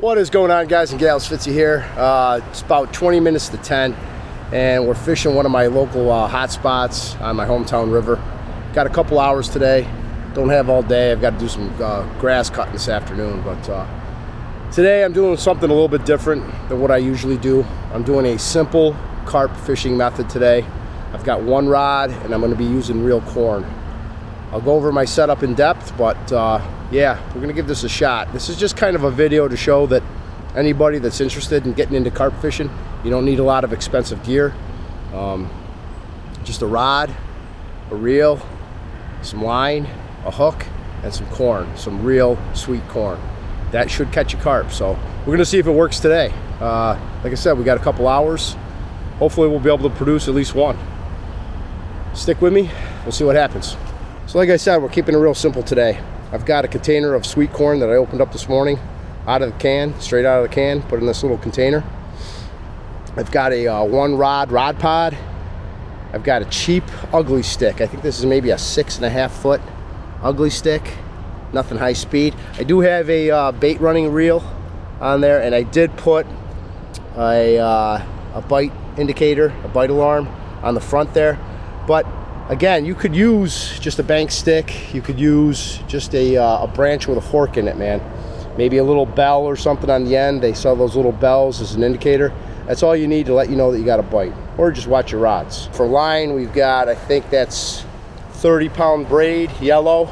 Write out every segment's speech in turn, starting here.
What is going on, guys and gals? Fitzy here. It's about 20 minutes to 10 and we're fishing one of my local hot spots on my hometown river. Got a couple hours today. Don't have all day. I've got to do some grass cutting this afternoon, but today I'm doing something a little bit different than what I usually do. I'm doing a simple carp fishing method today. I've got one rod and I'm going to be using reel corn. I'll go over my setup in depth, but yeah, we're gonna give this a shot. This is just kind of a video to show that anybody that's interested in getting into carp fishing, you don't need a lot of expensive gear. Just a rod, a reel, some line, a hook, and some corn, some real sweet corn. That should catch a carp. So we're gonna see if it works today. Like I said, we got a couple hours. Hopefully we'll be able to produce at least one. Stick with me, we'll see what happens. So like I said, we're keeping it real simple today. I've got a container of sweet corn that I opened up this morning out of the can, straight out of the can, put in this little container. I've got a one rod pod. I've got a cheap ugly stick. I think this is maybe a 6.5 foot ugly stick, nothing high speed. I do have a bait running reel on there, and I did put a bite indicator, a bite alarm on the front there. But again, you could use just a bank stick. You could use just a branch with a fork in it, man. Maybe a little bell or something on the end. They sell those little bells as an indicator. That's all you need to let you know that you got a bite. Or just watch your rods. For line, we've got, I think that's 30-pound braid, yellow.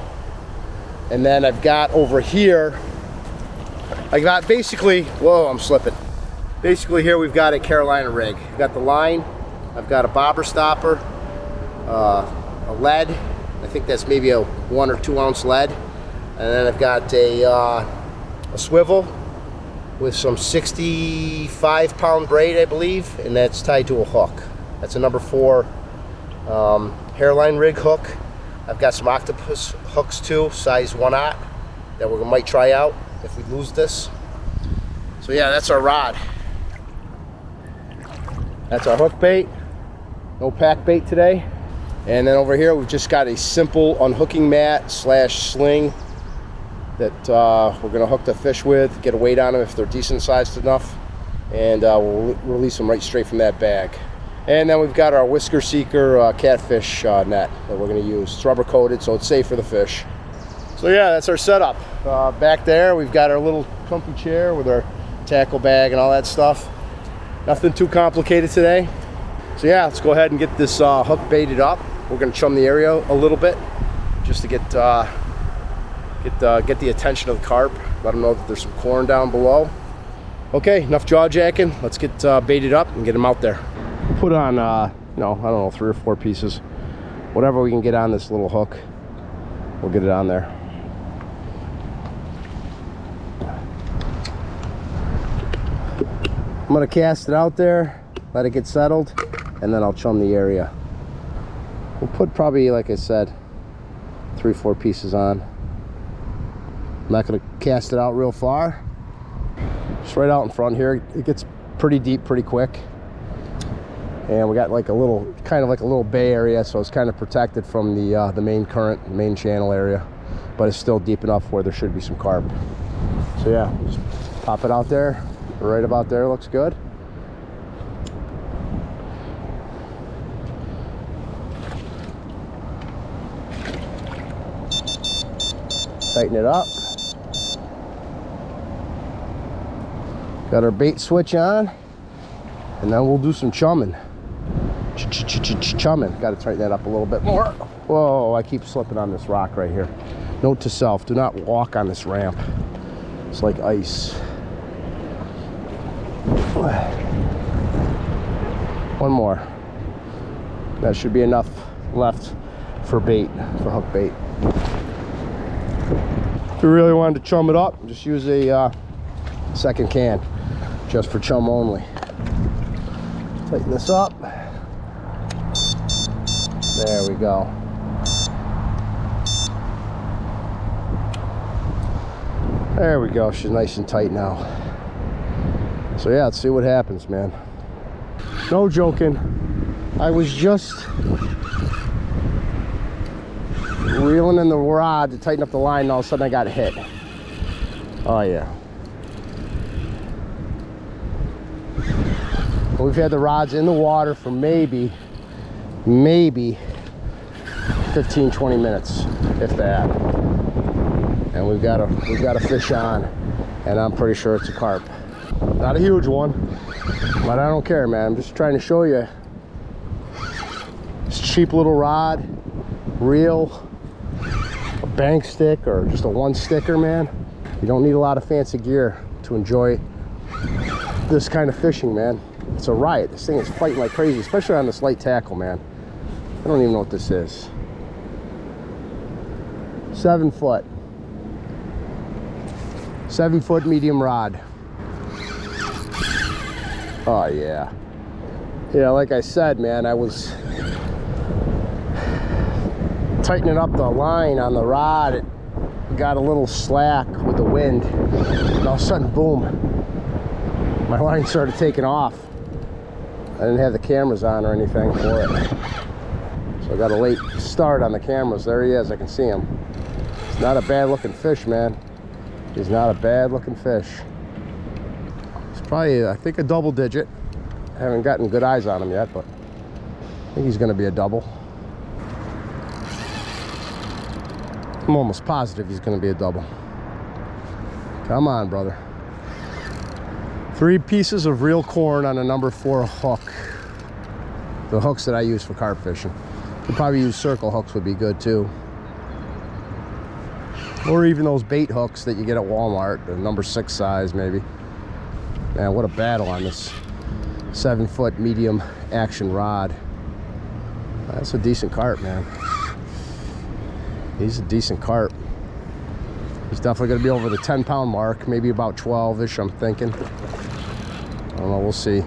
And then I've got over here, I got basically, whoa, I'm slipping. Basically here we've got a Carolina rig. I've got the line, I've got a bobber stopper, a lead. I think that's maybe a 1 or 2 ounce lead, and then I've got a swivel with some 65-pound braid, I believe, and that's tied to a hook. That's a number 4 hairline rig hook. I've got some octopus hooks too, size 1/0, that we might try out if we lose this. So yeah, that's our rod. That's our hook bait. No pack bait today. And then over here we've just got a simple unhooking mat / sling that we're going to hook the fish with, get a weight on them if they're decent sized enough, and we'll release them right straight from that bag. And then we've got our whisker seeker catfish net that we're going to use. It's rubber coated, so it's safe for the fish. So yeah, that's our setup. Back there we've got our little comfy chair with our tackle bag and all that stuff. Nothing too complicated today. So yeah, let's go ahead and get this hook baited up. We're going to chum the area a little bit just to get the attention of the carp. Let them know that there's some corn down below. Okay, enough jaw jacking. Let's get baited up and get them out there. Put on, I don't know, 3 or 4 pieces. Whatever we can get on this little hook, we'll get it on there. I'm going to cast it out there, let it get settled, and then I'll chum the area. We'll put probably, like I said, 3 or 4 pieces on. I'm not going to cast it out real far. Just right out in front here. It gets pretty deep pretty quick. And we got like a little, kind of like a little bay area, so it's kind of protected from the main current, main channel area. But it's still deep enough where there should be some carp. So yeah, just pop it out there. Right about there looks good. Tighten it up. Got our bait switch on, and then we'll do some chumming. Chumming. Got to tighten that up a little bit more. Whoa, I keep slipping on this rock right here. Note to self, do not walk on this ramp. It's like ice. One more. That should be enough left for bait, for hook bait. If you really wanted to chum it up, just use a second can, just for chum only. Tighten this up. There we go. There we go. She's nice and tight now. So yeah, let's see what happens, man. No joking. I was just reeling in the rod to tighten up the line, and all of a sudden I got hit. Oh yeah. We've had the rods in the water for maybe 15-20 minutes, if that. And we've got a fish on, and I'm pretty sure it's a carp. Not a huge one, but I don't care, man. I'm just trying to show you this cheap little rod, reel, a bank stick, or just a one sticker, man. You don't need a lot of fancy gear to enjoy this kind of fishing, man. It's a riot. This thing is fighting like crazy, especially on this light tackle, man. I don't even know what this is. 7 foot. 7 foot medium rod. Oh yeah. Yeah, like I said, man, I was tightening up the line on the rod. It got a little slack with the wind, and all of a sudden, boom, my line started taking off. I didn't have the cameras on or anything for it, so I got a late start on the cameras. There he is, I can see him. It's not a bad looking fish, man. He's not a bad looking fish. He's probably, I think, a double digit. I haven't gotten good eyes on him yet, but I think he's gonna be a double. I'm almost positive he's gonna be a double. Come on, brother. 3 pieces of real corn on a number 4 hook. The hooks that I use for carp fishing. You could probably use circle hooks, would be good too. Or even those bait hooks that you get at Walmart, the number 6 size maybe. Man, what a battle on this 7 foot medium action rod. That's a decent carp, man. He's a decent carp. He's definitely gonna be over the 10-pound mark, maybe about 12-ish, I'm thinking. I don't know, we'll see.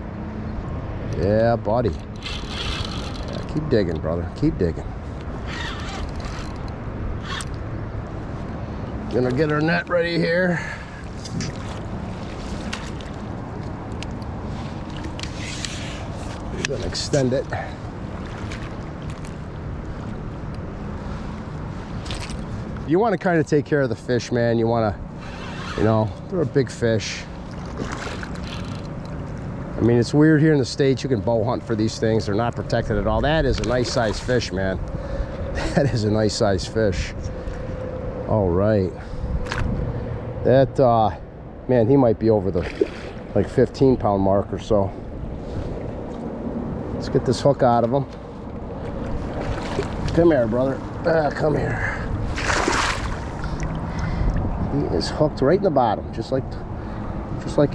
Yeah, buddy. Yeah, keep digging, brother, keep digging. Gonna get our net ready here. We're gonna extend it. You want to kind of take care of the fish, man. You want to, you know, they're a big fish. I mean, it's weird here in the States. You can bow hunt for these things. They're not protected at all. That is a nice size fish, man. That is a nice size fish. All right. That, man, he might be over the like 15-pound mark or so. Let's get this hook out of him. Come here, brother. Come here. He is hooked right in the bottom, just like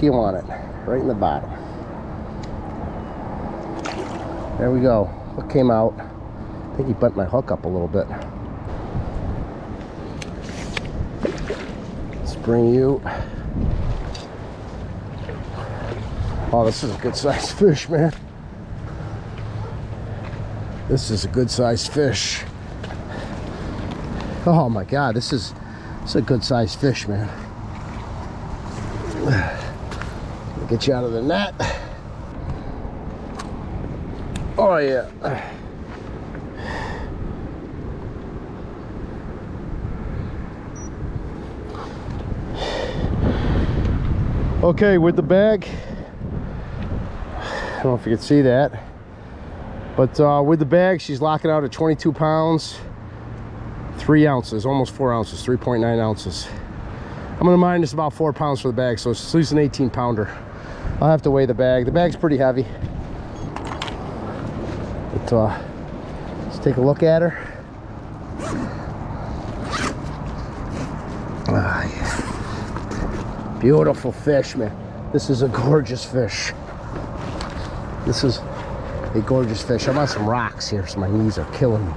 you want it, right in the bottom. There we go. Hook came out. I think he bent my hook up a little bit. Let's bring you. Oh, this is a good sized fish, man. This is a good sized fish. Oh my God, this is a good sized fish, man. Get you out of the net. Oh yeah. Okay, with the bag, I don't know if you can see that, but with the bag, she's locking out at 22 pounds, 3 ounces, almost 4 ounces, 3.9 ounces. I'm gonna mind about 4 pounds for the bag, so it's at least an 18 pounder. I'll have to weigh the bag. The bag's pretty heavy. But let's take a look at her. Ah, yeah. Beautiful fish, man. This is a gorgeous fish. This is a gorgeous fish. I'm on some rocks here, so my knees are killing me.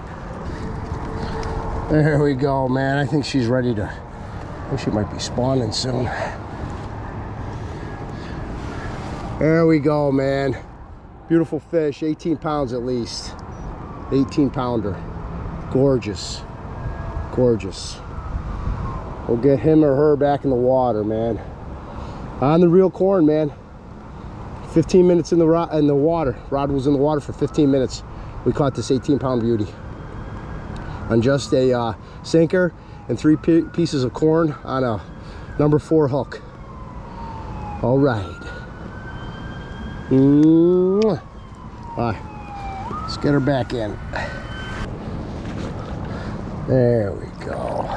There we go, man. I think she's ready to, I think she might be spawning soon. There we go, man. Beautiful fish, 18 pounds at least. 18 pounder. Gorgeous. Gorgeous. We'll get him or her back in the water, man. On the real corn, man. 15 minutes in the water. Rod was in the water for 15 minutes. We caught this 18-pound beauty on just a sinker and 3 pieces of corn on a number 4 hook. All right. All right, let's get her back in. There we go.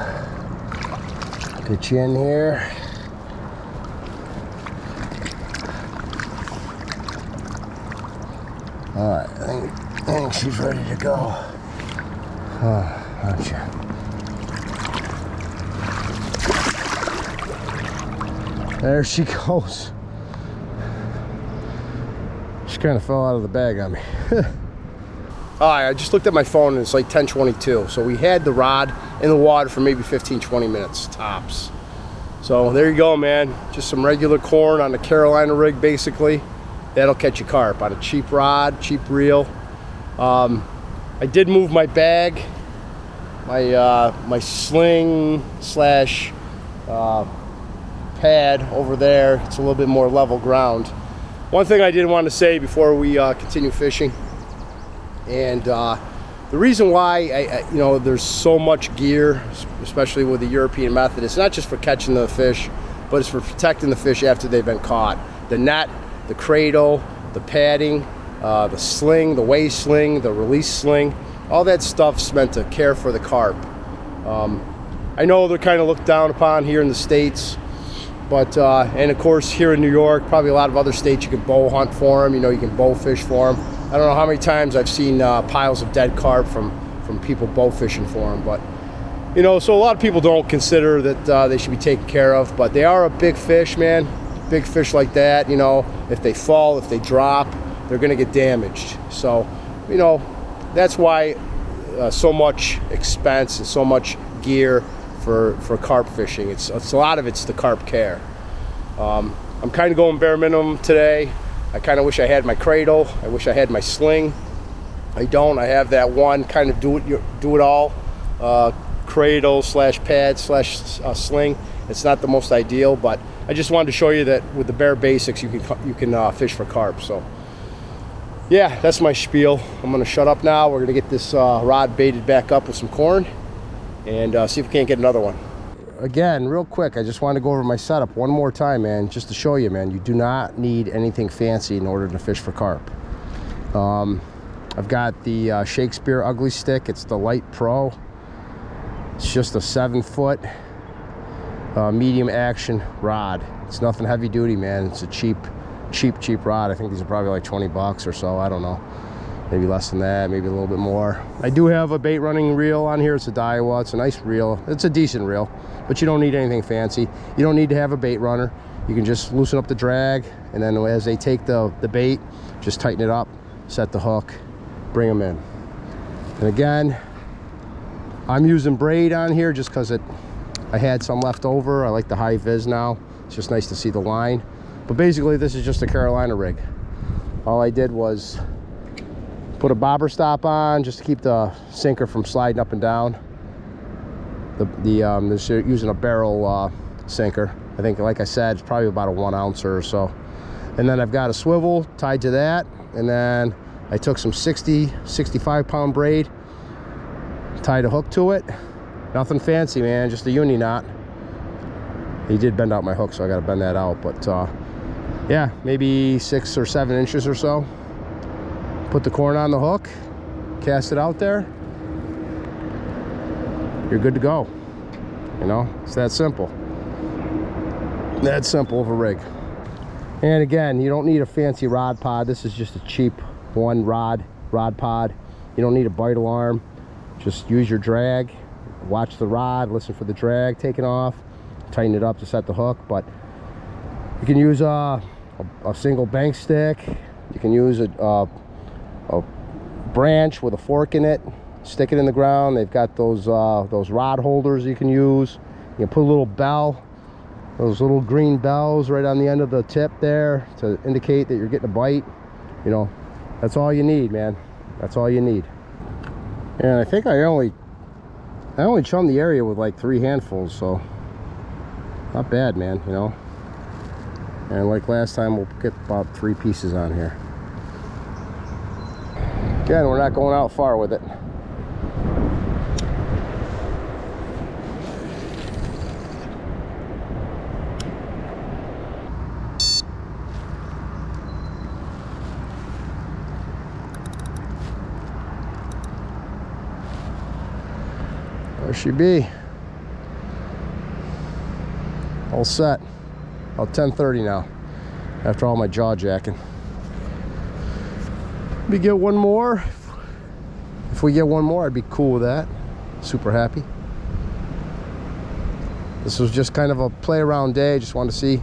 Get you in here. All right, I think she's ready to go. Aren't you? There she goes. She kind of fell out of the bag on me. All right, I just looked at my phone and it's like 10:22. So we had the rod in the water for maybe 15-20 minutes tops. So there you go, man. Just some regular corn on the Carolina rig, basically. That'll catch you carp on a cheap rod, cheap reel. I did move my bag, my sling slash pad over there. It's a little bit more level ground. One thing I did want to say before we continue fishing, and the reason why there's so much gear, especially with the European method, it's not just for catching the fish, but it's for protecting the fish after they've been caught. The net, the cradle, the padding, the sling, the weigh sling, the release sling, all that stuff's meant to care for the carp. I know they're kind of looked down upon here in the States, but and of course here in New York, probably a lot of other states, you can bow hunt for them. You can bow fish for them. I don't know how many times I've seen piles of dead carp from people bow fishing for them, but so a lot of people don't consider that they should be taken care of, but they are a big fish, man. Big fish like that, if they fall, if they drop, they're gonna get damaged. So, that's why so much expense and so much gear for carp fishing. It's a lot of it's the carp care. I'm kind of going bare minimum today. I kind of wish I had my cradle. I wish I had my sling. I don't. I have that one kind of do it all cradle slash pad slash sling. It's not the most ideal, but I just wanted to show you that with the bare basics, you can fish for carp. So yeah, that's my spiel. I'm gonna shut up now. We're gonna get this rod baited back up with some corn and see if we can't get another one. Again, real quick, I just wanted to go over my setup one more time, man, just to show you, man, you do not need anything fancy in order to fish for carp. I've got the Shakespeare Ugly Stik. It's the Light Pro. It's just a 7-foot medium action rod. It's nothing heavy duty, man. It's a cheap rod. I think these are probably like 20 bucks or so. I don't know, maybe less than that, maybe a little bit more. I do have a bait running reel on here. It's a Daiwa. It's a nice reel. It's a decent reel, but you don't need anything fancy. You don't need to have a bait runner. You can just loosen up the drag, and then as they take the bait, just tighten it up, set the hook, bring them in. And again, I'm using braid on here just because I had some left over. I like the high vis now. It's just nice to see the line. But basically, this is just a Carolina rig. All I did was put a bobber stop on just to keep the sinker from sliding up and down. This using a barrel sinker. I think, like I said, it's probably about a 1 ouncer or so. And then I've got a swivel tied to that. And then I took some 65 pound braid, tied a hook to it. Nothing fancy, man, just a uni knot. He did bend out my hook, so I got to bend that out. But yeah, maybe 6 or 7 inches or so. Put the corn on the hook, cast it out there. You're good to go. It's that simple. That simple of a rig. And again, you don't need a fancy rod pod. This is just a cheap one rod pod. You don't need a bite alarm. Just use your drag. Watch the rod, listen for the drag taking off, tighten it up to set the hook. But you can use a single bank stick. You can use a branch with a fork in it, stick it in the ground. They've got those rod holders you can use. You can put a little bell, those little green bells right on the end of the tip there to indicate that you're getting a bite. That's all you need, man. That's all you need. And I think I only chummed the area with like 3 handfuls, so not bad, man. And like last time, we'll get about 3 pieces on here. Again, we're not going out far with it. she be. All set. About 10:30 now, after all my jaw jacking. We get one more. If we get one more, I'd be cool with that. Super happy. This was just kind of a play around day. Just wanted to see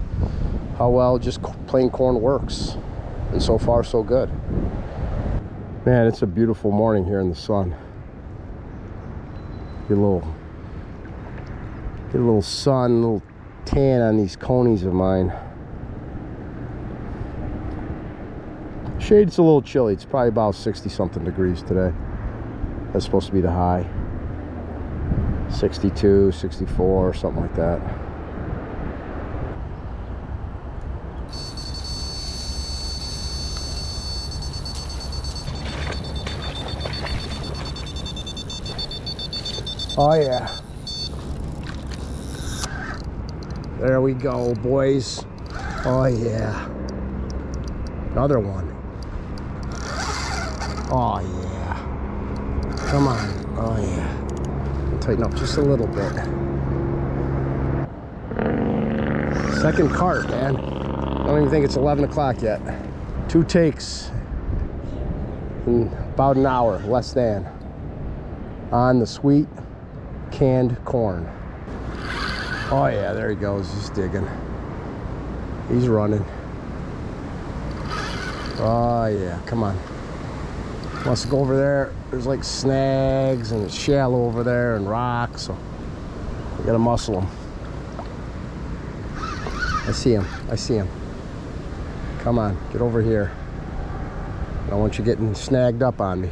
how well just plain corn works. And so far, so good. Man, it's a beautiful morning here in the sun. Get a little sun, a little tan on these conies of mine. Shade's a little chilly. It's probably about 60 something degrees today. That's supposed to be the high. 62, 64, something like that. Oh yeah. There we go, boys. Oh yeah. Another one. Oh yeah. Come on. Oh yeah. Tighten up just a little bit. Second carp, man. I don't even think it's 11 o'clock yet. 2 takes in about an hour, less than, on the sweet canned corn. Oh yeah, there he goes. He's digging. He's running. Oh yeah, come on. Wants to go over there. There's like snags and it's shallow over there and rocks, so we gotta muscle him. I see him. I see him. Come on, get over here. I don't want you getting snagged up on me.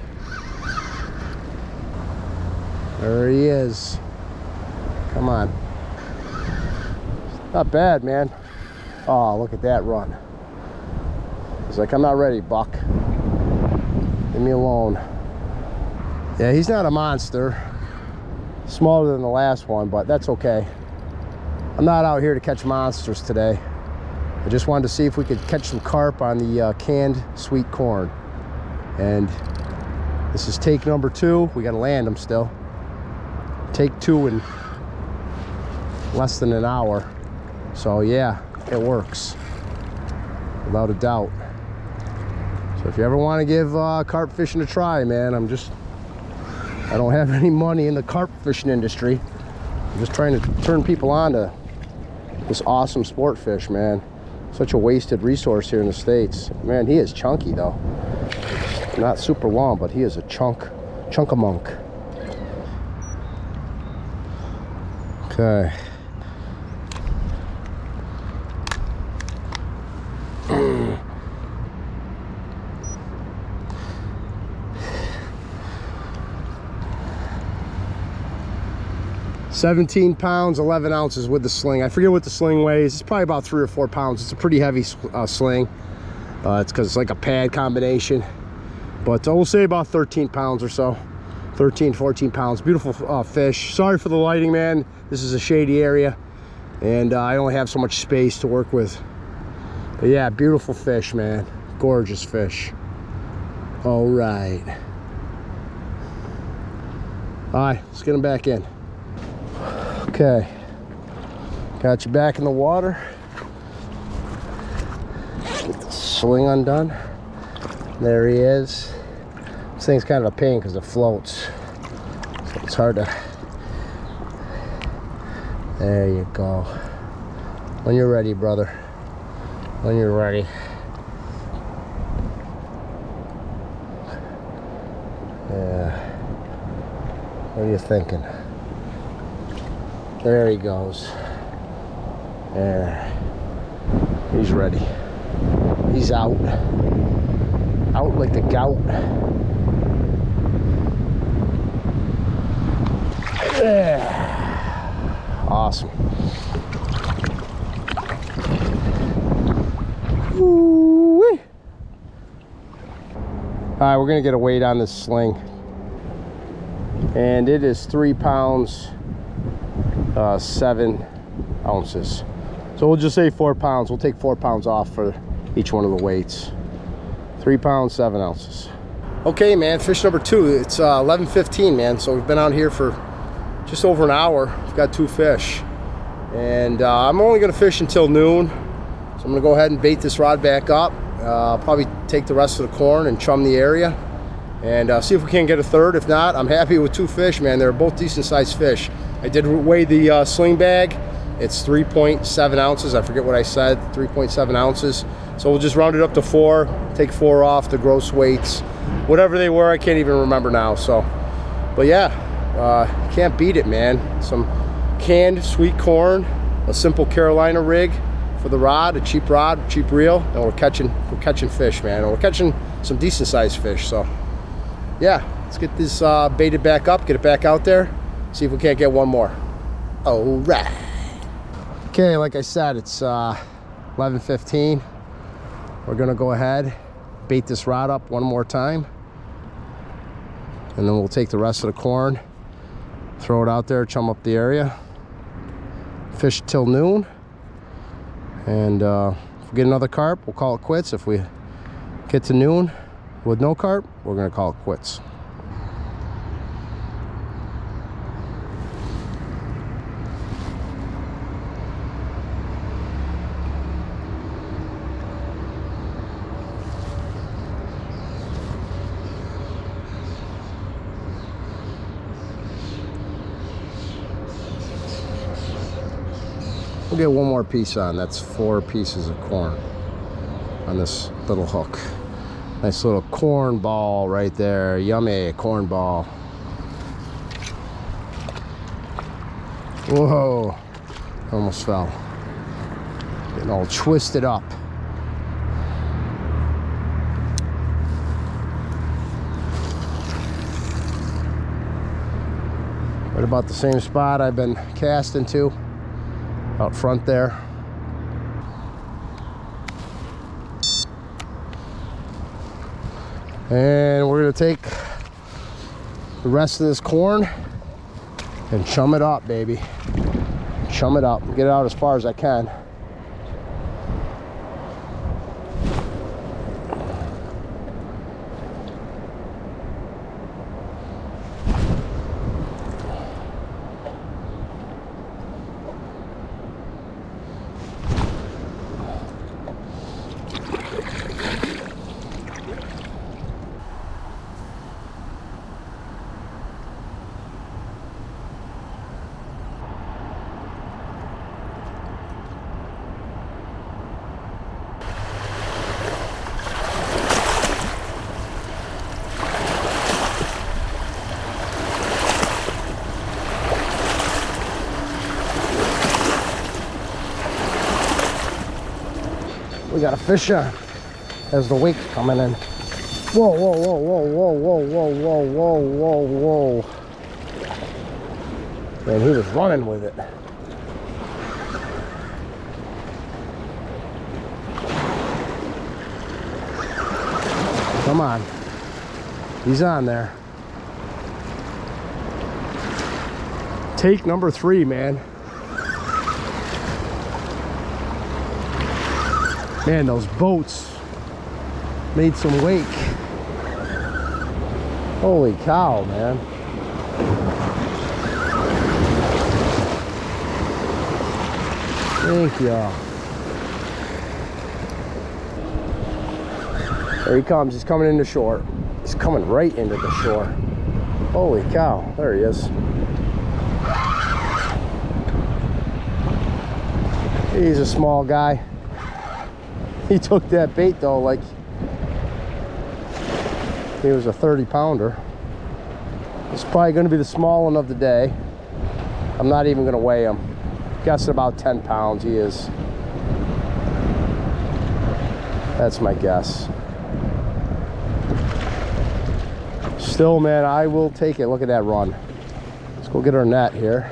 There he is. Come on. Not bad, man. Oh, look at that run. He's like, I'm not ready, buck. Leave me alone. Yeah, he's not a monster. Smaller than the last one, but that's okay. I'm not out here to catch monsters today. I just wanted to see if we could catch some carp on the canned sweet corn. And this is take number 2. We got to land them still. Take 2 in less than an hour. So yeah, it works without a doubt. So if you ever want to give carp fishing a try, man, I don't have any money in the carp fishing industry. I'm just trying to turn people on to this awesome sport fish, man. Such a wasted resource here in the States. Man, he is chunky though. Not super long, but he is a chunk-a-monk. Okay. £17, 11 ounces with the sling. I forget what the sling weighs. It's probably about 3 or 4 pounds. It's a pretty heavy sling. It's because it's like a pad combination. But we'll say about 13 pounds or so. 13, 14 pounds. Beautiful fish. Sorry for the lighting, man. This is a shady area. And I only have so much space to work with. But yeah, beautiful fish, man. Gorgeous fish. All right. All right, let's get him back in. Okay, got you back in the water. Get the sling undone. There he is. This thing's kind of a pain because it floats, so it's hard to. There you go. When you're ready, brother. When you're ready. Yeah. What are you thinking? There he goes. There. He's ready. He's out. Out like the gout. Yeah. Awesome. Ooh-wee. All right, we're gonna get a weight on this sling. And it is 3 pounds. 7 ounces. So we'll just say 4 pounds. We'll take 4 pounds off for each one of the weights. 3 pounds, 7 ounces. Okay, man, fish number 2. It's 11:15, man. So we've been out here for just over an hour. I've got 2 fish, and I'm only going to fish until noon. So I'm going to go ahead and bait this rod back up. I'll probably take the rest of the corn and chum the area, and see if we can get a third. If not, I'm happy with 2 fish, man. They're both decent sized fish. I did weigh the sling bag. It's 3.7 ounces. I forget what I said, 3.7 ounces. So we'll just round it up to 4, take 4 off the gross weights. Whatever they were, I can't even remember now. So, but yeah, can't beat it, man. Some canned sweet corn, a simple Carolina rig for the rod, a cheap reel, and we're catching fish, man. And we're catching some decent sized fish. So yeah, let's get this baited back up, get it back out there, see if we can't get one more. All right. Okay, like I said, it's 11:15. We're gonna go ahead, bait this rod up one more time, and then we'll take the rest of the corn, throw it out there, chum up the area, fish till noon, and if we get another carp, we'll call it quits. If we get to noon with no carp, we're gonna call it quits. We'll get one more piece on. That's 4 pieces of corn on this little hook. Nice little corn ball right there. Yummy corn ball. Whoa, almost fell. Getting all twisted up. Right about the same spot I've been casting to. Out front there. And we're gonna take the rest of this corn and chum it up, baby. Chum it up, get it out as far as I can. We got a fish on as the wake's coming in. Whoa, whoa, whoa, whoa, whoa, whoa, whoa, whoa, whoa, whoa. Man, he was running with it. Come on. He's on there. Take number 3, man. Man, those boats made some wake. Holy cow, man. Thank you. There he comes. He's coming into shore. He's coming right into the shore. Holy cow. There he is. He's a small guy. He took that bait though like he was a 30-pounder. It's probably going to be the small one of the day. I'm not even going to weigh him. Guessing about 10 pounds he is. That's my guess. Still, man, I will take it. Look at that run. Let's go get our net here.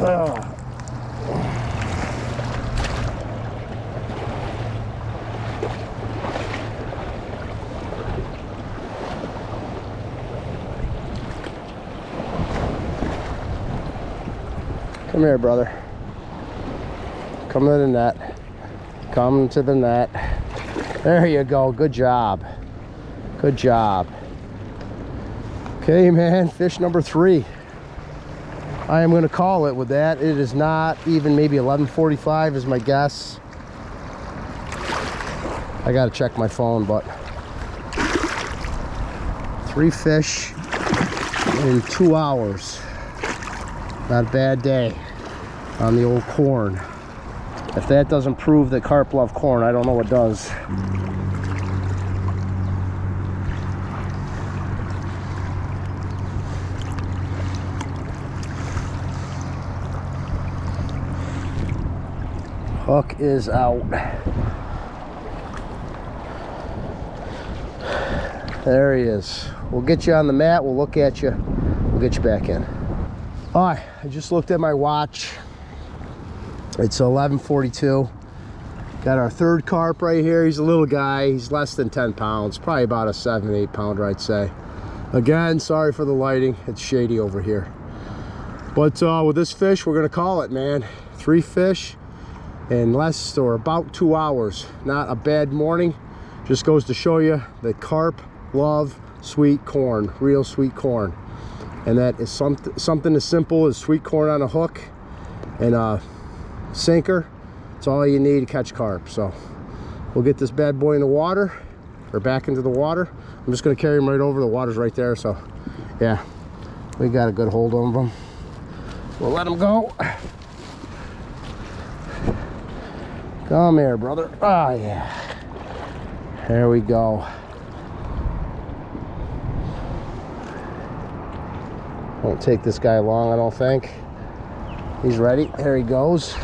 Ugh. Come here, brother. Come to the net. Come to the net. There you go. Good job. Good job. Okay, man, fish number 3. I am going to call it with that. It is not even, maybe 11:45 is my guess. I got to check my phone, but 3 fish in 2 hours. Not a bad day on the old corn. If that doesn't prove that carp love corn, I don't know what does. Hook is out. There he is. We'll get you on the mat. We'll look at you. We'll get you back in. All right, I just looked at my watch. It's 11:42. Got our 3rd carp right here. He's a little guy. He's less than 10 pounds. Probably about a 7-8 pounder, I'd say. Again, sorry for the lighting. It's shady over here. But with this fish, we're going to call it, man. 3 fish in less or about 2 hours. Not a bad morning. Just goes to show you that carp love sweet corn, real sweet corn. And that is something as simple as sweet corn on a hook and a sinker. It's all you need to catch carp. So we'll get this bad boy in the water, or back into the water. I'm just going to carry him right over. The water's right there, so yeah, we got a good hold of him. We'll let him go. Come here, brother. Oh yeah, there we go. Won't take this guy long, I don't think. He's ready. There he goes.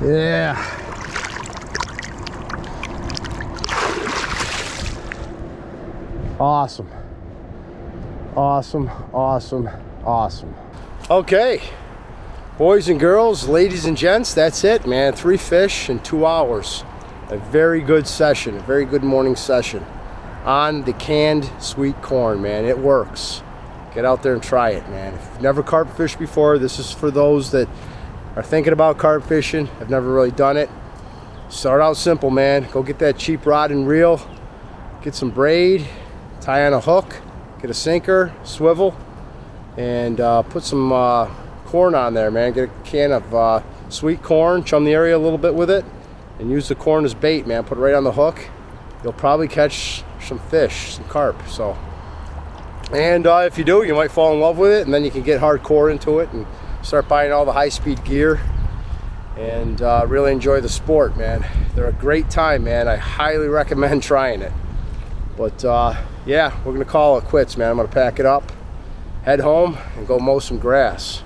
Yeah. Awesome. Awesome, awesome, awesome. Okay, boys and girls, ladies and gents, that's it, man. 3 fish in 2 hours. A very good session, a very good morning session on the canned sweet corn, man. It works. Get out there and try it, man. If you've never carp fished before, this is for those that are thinking about carp fishing, have never really done it. Start out simple, man. Go get that cheap rod and reel, get some braid, tie on a hook, get a sinker, swivel, and put some corn on there, man. Get a can of sweet corn, chum the area a little bit with it, and use the corn as bait, man. Put it right on the hook. You'll probably catch some fish, some carp. So, and if you do, you might fall in love with it, and then you can get hardcore into it and start buying all the high-speed gear and really enjoy the sport, man. They're a great time, man. I highly recommend trying it. But yeah, we're gonna call it quits, man. I'm gonna pack it up, head home, and go mow some grass.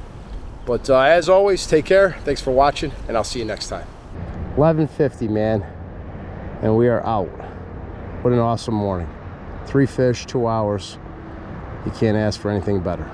But as always, take care. Thanks for watching, and I'll see you next time. 11:50, man, and we are out. What an awesome morning. 3 fish, 2 hours. You can't ask for anything better.